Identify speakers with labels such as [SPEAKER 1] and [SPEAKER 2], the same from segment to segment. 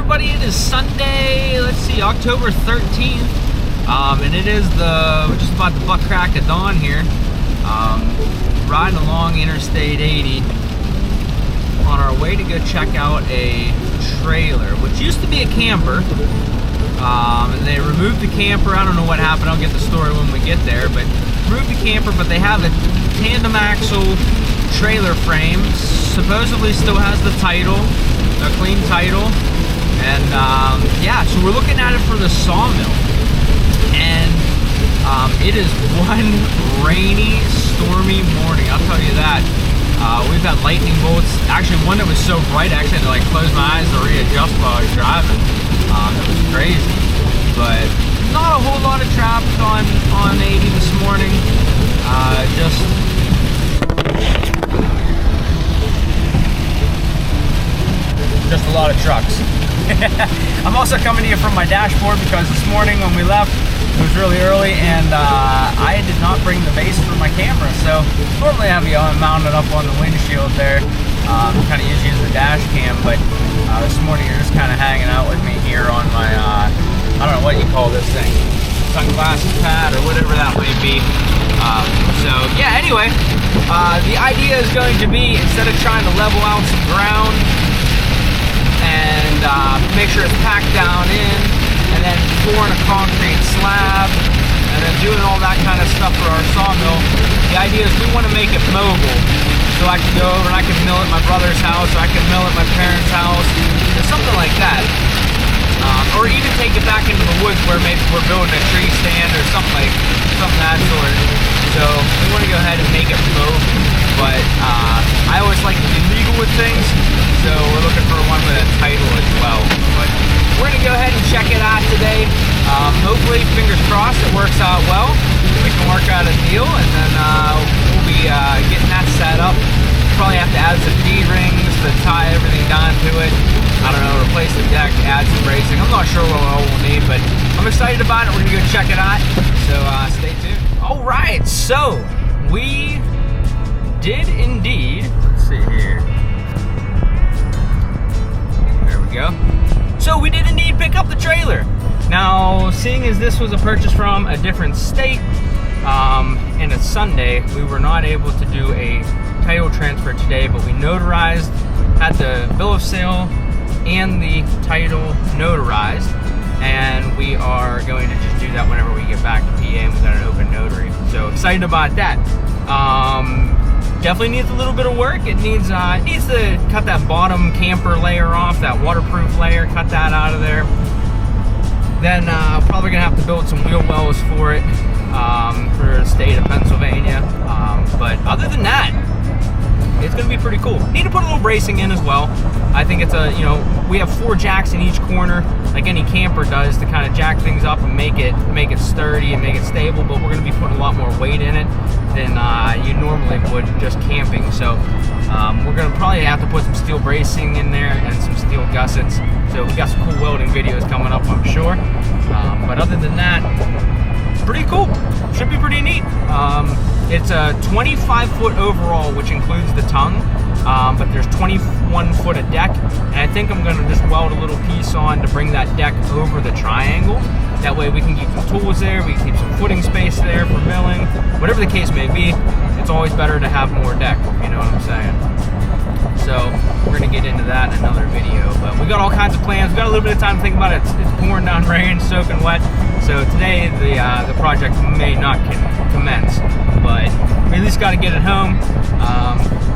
[SPEAKER 1] everybody, it is Sunday, let's see, October 13th, and it is we're just about the butt crack of dawn here, riding along Interstate 80 on our way to go check out a trailer, which used to be a camper, and they removed the camper. I don't know what happened, I'll get the story when we get there, but removed the camper, but they have a tandem axle trailer frame, supposedly still has the title, a clean title, and yeah, so we're looking at it for the Sawmill, and it is one rainy, stormy morning, I'll tell you that. We've had lightning bolts, actually one that was so bright I actually had to like close my eyes to readjust while I was driving. It was crazy, but not a whole lot of traffic on 80 this morning, just a lot of trucks. I'm also coming to you from my dashboard because this morning when we left, it was really early and I did not bring the base for my camera. So normally I have it mounted up on the windshield there, kind of usually use the dash cam, but this morning you're just kind of hanging out with me here on my, I don't know what you call this thing, sunglasses pad or whatever that may be. So yeah, anyway, the idea is going to be, instead of trying to level out some ground and make sure it's packed down in, and then pouring a concrete slab, and then doing all that kind of stuff for our sawmill, the idea is we want to make it mobile. So I can go over and I can mill at my brother's house, or I can mill at my parents' house, or something like that. Or even take it back into the woods where maybe we're building a tree stand or something of that sort. So we want to go ahead and make it mobile, but I always like to be legal with things, so we're looking for one with a title as well. But we're going to go ahead and check it out today. Hopefully, fingers crossed, it works out well. We can work out a deal, and then we'll be getting that set up. Probably have to add some D-rings to tie everything down to it. I don't know, replace the deck, add some bracing. I'm not sure what all we'll need, but I'm excited about it. We're going to go check it out, so stay tuned. All right, so we did indeed, let's see here. There we go. So we did indeed pick up the trailer. Now, seeing as this was a purchase from a different state, and it's Sunday, we were not able to do a title transfer today, but we notarized, had the bill of sale and the title notarized, and we are going to just do that whenever we get back to PA and we've got an open notary. So excited about that. Definitely needs a little bit of work. It needs to cut that bottom camper layer off, that waterproof layer, cut that out of there. Then probably gonna have to build some wheel wells for it, for the state of Pennsylvania. But other than that, it's gonna be pretty cool. Need to put a little bracing in as well. I think it's we have 4 jacks in each corner, like any camper does, to kind of jack things up and make it sturdy and make it stable. But we're gonna be putting a lot more weight in it than you normally would just camping. So we're gonna probably have to put some steel bracing in there and some steel gussets. So we got some cool welding videos coming up, I'm sure. But other than that, pretty cool. Should be pretty neat. It's a 25-foot overall, which includes the tongue, but there's 21 foot of deck, and I think I'm going to just weld a little piece on to bring that deck over the triangle. That way we can keep some tools there, we can keep some footing space there for milling, whatever the case may be. It's always better to have more deck, you know what I'm saying? So we're going to get into that in another video, but we got all kinds of plans. We got a little bit of time to think about it. It's pouring down rain, soaking wet. So today the project may not commence, but we at least got to get it home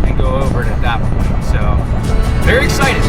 [SPEAKER 1] and go over it at that point. So very excited.